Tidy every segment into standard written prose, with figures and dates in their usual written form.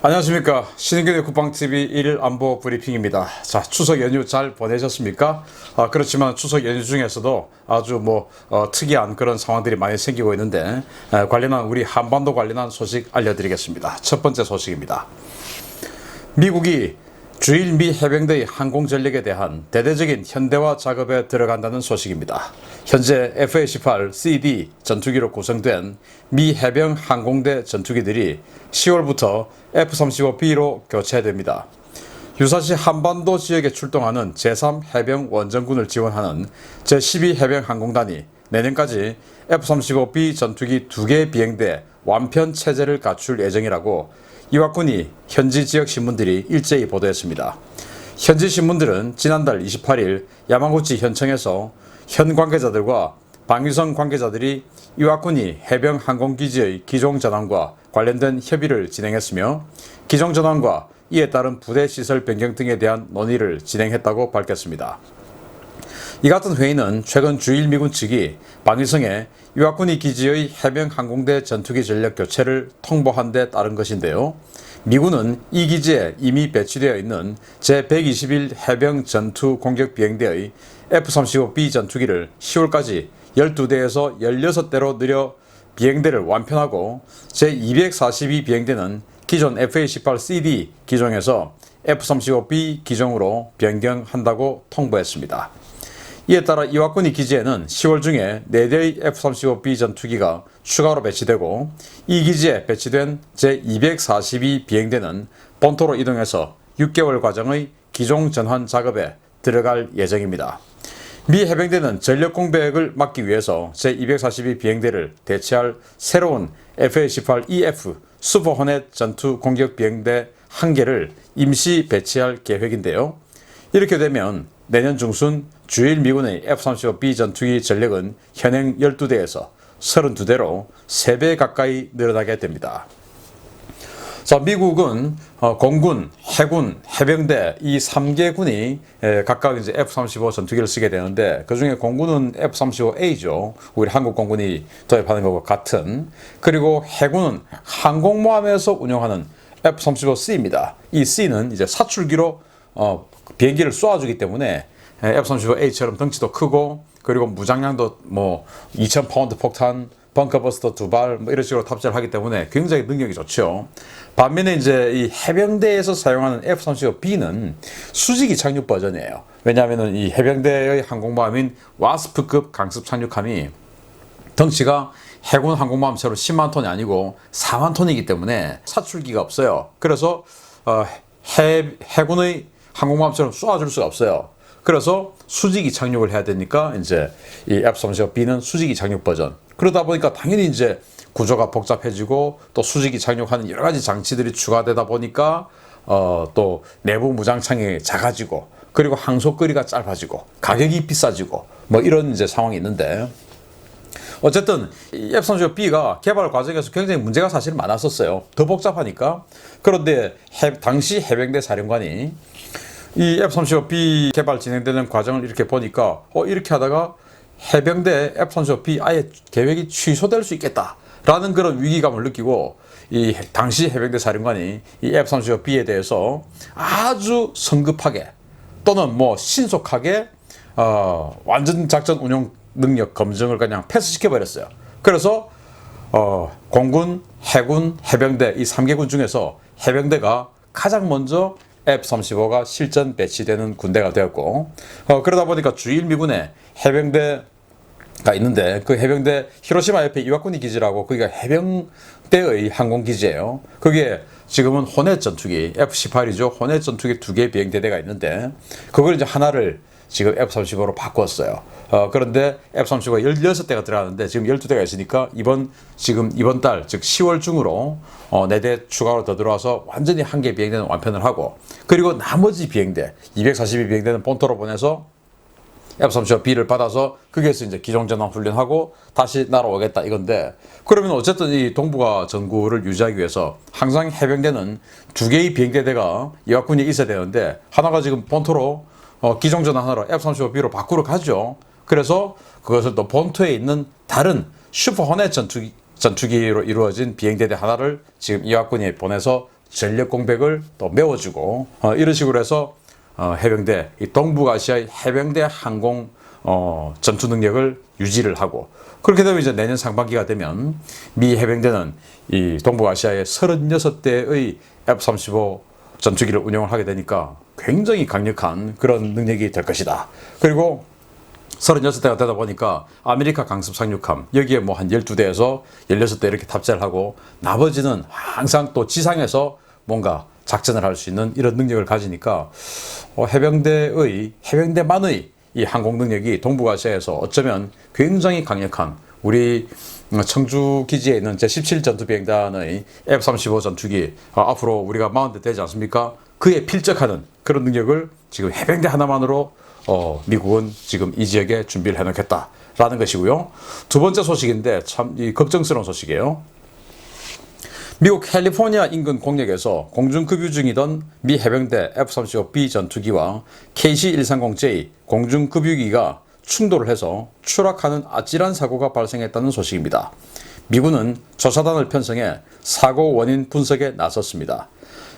안녕하십니까. 신인균의 국방TV 1일 안보 브리핑입니다. 자, 추석 연휴 잘 보내셨습니까? 그렇지만 추석 연휴 중에서도 아주 특이한 그런 상황들이 많이 생기고 있는데, 관련한 우리 한반도 관련한 소식 알려드리겠습니다. 첫 번째 소식입니다. 미국이 주일 미 해병대의 항공 전력에 대한 대대적인 현대화 작업에 들어간다는 소식입니다. 현재 F-18CD 전투기로 구성된 미 해병 항공대 전투기들이 10월부터 F-35B로 교체됩니다. 유사시 한반도 지역에 출동하는 제3 해병 원정군을 지원하는 제12 해병 항공단이 내년까지 F-35B 전투기 2개 비행대 완편 체제를 갖출 예정이라고 이와군이 현지 지역 신문들이 일제히 보도했습니다. 현지 신문들은 지난달 28일 야마구치 현청에서 현 관계자들과 방위성 관계자들이 이와군이 해병 항공기지의 기종 전환과 관련된 협의를 진행했으며 기종 전환과 이에 따른 부대 시설 변경 등에 대한 논의를 진행했다고 밝혔습니다. 이 같은 회의는 최근 주일 미군 측이 방위성에 이와쿠니 기지의 해병 항공대 전투기 전력 교체를 통보한 데 따른 것인데요. 미군은 이 기지에 이미 배치되어 있는 제121 해병 전투 공격 비행대의 F-35B 전투기를 10월까지 12대에서 16대로 늘려 비행대를 완편하고 제242 비행대는 기존 F-18CD 기종에서 F-35B 기종으로 변경한다고 통보했습니다. 이에 따라 이와쿠니 기지에는 10월 중에 4대의 F-35B 전투기가 추가로 배치되고 이 기지에 배치된 제242 비행대는 본토로 이동해서 6개월 과정의 기종 전환 작업에 들어갈 예정입니다. 미 해병대는 전력 공백을 막기 위해서 제242 비행대를 대체할 새로운 F-18EF 슈퍼 호넷 전투 공격 비행대 1개를 임시 배치할 계획인데요. 이렇게 되면 내년 중순 주일 미군의 F-35B 전투기 전력은 현행 12대에서 32대로 3배 가까이 늘어나게 됩니다. 자, 미국은 공군, 해군, 해병대 이 3개 군이 각각 이제 F-35 전투기를 쓰게 되는데 그중에 공군은 F-35A죠. 우리 한국 공군이 도입하는 것과 같은. 그리고 해군은 항공모함에서 운용하는 F-35C입니다. 이 C는 이제 사출기로 비행기를 쏘아주기 때문에 F-35A처럼 덩치도 크고 그리고 무장량도 2,000파운드 폭탄, 벙커버스터 2발 이런 식으로 탑재를 하기 때문에 굉장히 능력이 좋죠. 반면에 이제 이 해병대에서 사용하는 F-35B는 수직이 착륙 버전이에요. 왜냐하면 이 해병대의 항공모함인 와스프급 강습 착륙함이 덩치가 해군 항공모함처럼 10만 톤이 아니고 4만 톤이기 때문에 사출기가 없어요. 그래서 해군의 항공모함처럼 쏘아줄 수가 없어요. 그래서 수직이 착륙을 해야 되니까 이제 이 F-35B는 수직이 착륙 버전. 그러다 보니까 당연히 이제 구조가 복잡해지고 또 수직이 착륙하는 여러 가지 장치들이 추가되다 보니까 또 내부 무장창이 작아지고 그리고 항속거리가 짧아지고 가격이 비싸지고 이런 이제 상황이 있는데 어쨌든 이 F-35B가 개발 과정에서 굉장히 문제가 사실 많았었어요. 더 복잡하니까. 그런데 당시 해병대 사령관이 이 F-35B 개발 진행되는 과정을 이렇게 보니까 이렇게 하다가 해병대 F-35B 아예 계획이 취소될 수 있겠다라는 그런 위기감을 느끼고 이 당시 해병대 사령관이 이 F-35B에 대해서 아주 성급하게 또는 신속하게 완전 작전 운용 능력 검증을 그냥 패스시켜 버렸어요. 그래서 공군, 해군, 해병대 이 3개군 중에서 해병대가 가장 먼저 F-35가 실전 배치되는 군대가 되었고 그러다 보니까 주일 미군에 해병대가 있는데 그 해병대 히로시마 옆에 이와쿠니 기지라고 거기가 해병대의 항공기지예요. 그게 지금은 호넷 전투기 F-18이죠. 호넷 전투기 2개 비행대대가 있는데 그걸 이제 하나를 지금 F-35로 바꿨어요. 그런데 F-35가 16대가 들어가는데 지금 12대가 있으니까 이번 달, 즉 10월 중으로 4대 추가로 더 들어와서 완전히 1개 비행대는 완편을 하고 그리고 나머지 비행대, 242 비행대는 본토로 보내서 F-35B를 받아서 거기에서 이제 기종전환 훈련하고 다시 날아오겠다 이건데 그러면 어쨌든 이 동북아 전구를 유지하기 위해서 항상 해병대는 2개의 비행대대가 이와군이 있어야 되는데 하나가 지금 본토로 기종전환 하나로 F-35B로 바꾸러 가죠. 그래서 그것을 또 본토에 있는 다른 슈퍼 호넷 전투기로 이루어진 비행대대 하나를 지금 이와군이 보내서 전력 공백을 또 메워주고 이런 식으로 해서 해병대, 이 동북아시아의 해병대 항공 전투 능력을 유지를 하고, 그렇게 되면 이제 내년 상반기가 되면 미 해병대는 이 동북아시아의 36대의 F-35 전투기를 운용을 하게 되니까 굉장히 강력한 그런 능력이 될 것이다. 그리고 36대가 되다 보니까 아메리카 강습 상륙함 여기에 뭐 한 12대에서 16대 이렇게 탑재를 하고, 나머지는 항상 또 지상에서 뭔가 작전을 할 수 있는 이런 능력을 가지니까 해병대만의 이 항공 능력이 동북아시아에서 어쩌면 굉장히 강력한, 우리 청주 기지에 있는 제17 전투비행단의 F-35 전투기 앞으로 우리가 40대 되지 않습니까? 그에 필적하는 그런 능력을 지금 해병대 하나만으로 미국은 지금 이 지역에 준비를 해놓겠다라는 것이고요. 두 번째 소식인데 참 걱정스러운 소식이에요. 미국 캘리포니아 인근 공역에서 공중급유 중이던 미 해병대 F-35B 전투기와 KC-130J 공중급유기가 충돌을 해서 추락하는 아찔한 사고가 발생했다는 소식입니다. 미군은 조사단을 편성해 사고 원인 분석에 나섰습니다.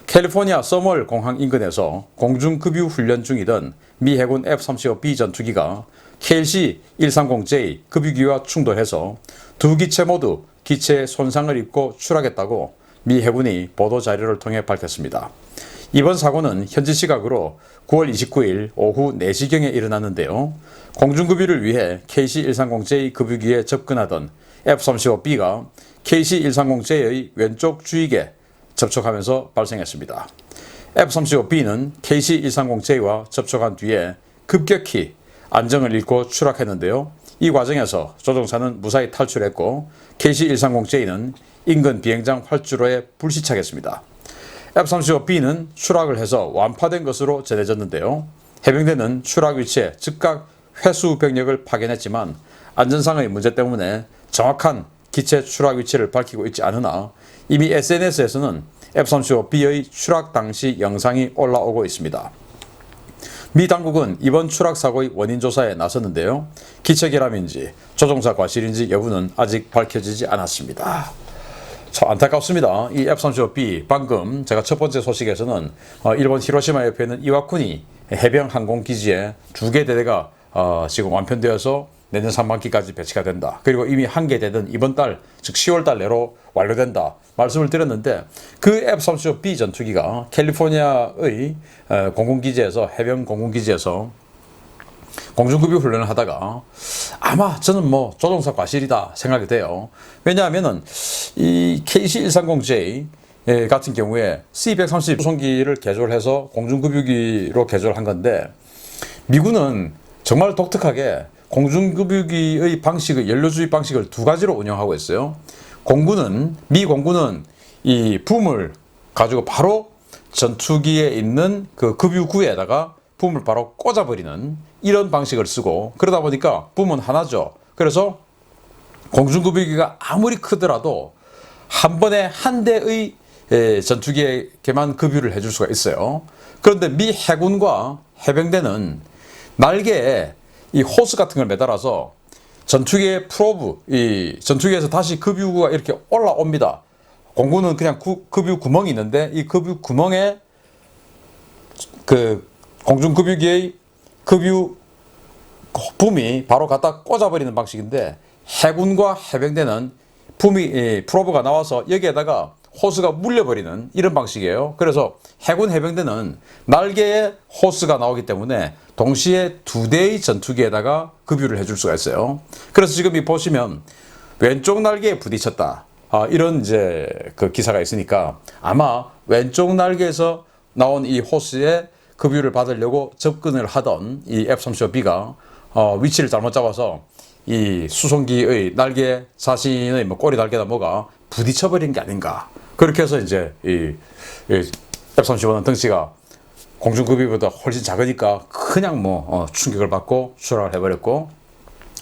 캘리포니아 서멀 공항 인근에서 공중급유 훈련 중이던 미 해군 F-35B 전투기가 KC-130J 급유기와 충돌해서 두 기체 모두 기체에 손상을 입고 추락했다고 미 해군이 보도자료를 통해 밝혔습니다. 이번 사고는 현지 시각으로 9월 29일 오후 4시경에 일어났는데요. 공중급유를 위해 KC-130J 급유기에 접근하던 F-35B가 KC-130J의 왼쪽 주익에 접촉하면서 발생했습니다. F-35B는 KC-130J와 접촉한 뒤에 급격히 안정을 잃고 추락했는데요. 이 과정에서 조종사는 무사히 탈출했고 KC-130J는 인근 비행장 활주로에 불시착했습니다. F-35B는 추락을 해서 완파된 것으로 전해졌는데요. 해병대는 추락 위치에 즉각 회수 병력을 파견했지만 안전상의 문제 때문에 정확한 기체 추락 위치를 밝히고 있지 않으나 이미 SNS에서는 F-35B의 추락 당시 영상이 올라오고 있습니다. 미 당국은 이번 추락 사고의 원인 조사에 나섰는데요. 기체 결함인지 조종사 과실인지 여부는 아직 밝혀지지 않았습니다. 참 안타깝습니다. 이 F-35B 방금 제가 첫 번째 소식에서는 일본 히로시마 옆에 있는 이와쿠니 해병 항공기지에 2개 대대가 지금 완편되어서 내년 상반기까지 배치가 된다. 그리고 이미 1개 대는 이번 달, 즉 10월 달 내로 완료된다 말씀을 드렸는데, 그 F-35B 전투기가 캘리포니아의 공군기지에서, 해병 공군기지에서 공중급유 훈련을 하다가 아마 저는 뭐 조종사 과실이다 생각이 돼요. 왜냐하면은 이 KC-130J 같은 경우에 C-130 수송기를 개조해서 공중급유기로 개조를 한 건데, 미군은 정말 독특하게 공중급유기의 방식의 연료주입 방식을 두 가지로 운영하고 있어요. 미 공군은 이 붐을 가지고 바로 전투기에 있는 그 급유구에다가 붐을 바로 꽂아버리는 이런 방식을 쓰고, 그러다 보니까 붐은 하나죠. 그래서 공중급유기가 아무리 크더라도 한 번에 한 대의 전투기에게만 급유를 해줄 수가 있어요. 그런데 미 해군과 해병대는 날개에 이 호스 같은 걸 매달아서 전투기의 프로브, 이 전투기에서 다시 급유구가 이렇게 올라옵니다. 공군은 그냥 급유 구멍이 있는데 이 급유 구멍에 그 공중급유기의 급유 붐이 바로 갖다 꽂아버리는 방식인데, 해군과 해병대는 프로브가 나와서 여기에다가 호스가 물려버리는 이런 방식이에요. 그래서 해군 해병대는 날개에 호스가 나오기 때문에 동시에 2대의 전투기에다가 급유를 해줄 수가 있어요. 그래서 지금 이 보시면 왼쪽 날개에 부딪혔다, 이런 이제 그 기사가 있으니까 아마 왼쪽 날개에서 나온 이 호스에 급유를 받으려고 접근을 하던 이 F-35B가 위치를 잘못 잡아서 이 수송기의 날개, 자신의 뭐 꼬리 날개나 뭐가 부딪혀버린 게 아닌가. 그렇게 해서 이제 이 F-35는 덩치가 공중급유보다 훨씬 작으니까 그냥 뭐 충격을 받고 추락을 해버렸고,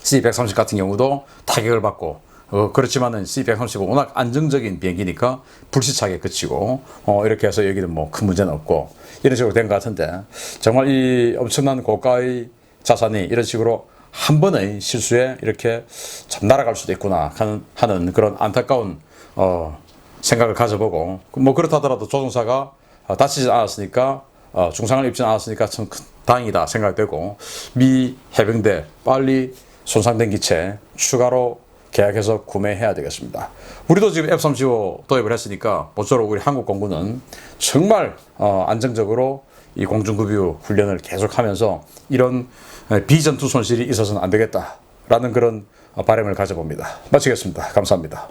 C-130 같은 경우도 타격을 받고, 그렇지만은 C-130은 워낙 안정적인 비행기니까 불시착에 그치고, 이렇게 해서 여기는 뭐 큰 문제는 없고, 이런 식으로 된 것 같은데, 정말 이 엄청난 고가의 자산이 이런 식으로 한 번의 실수에 이렇게 참 날아갈 수도 있구나 하는 그런 안타까운 생각을 가져보고 뭐 그렇다더라도 조종사가 다치지 않았으니까 중상을 입지 않았으니까 참 다행이다 생각되고 미 해병대 빨리 손상된 기체 추가로 계약해서 구매해야 되겠습니다. 우리도 지금 F-35 도입을 했으니까 모쪼록 우리 한국 공군은 정말 안정적으로 이 공중급유 훈련을 계속하면서 이런 비전투 손실이 있어서는 안 되겠다라는 그런 바람을 가져봅니다. 마치겠습니다. 감사합니다.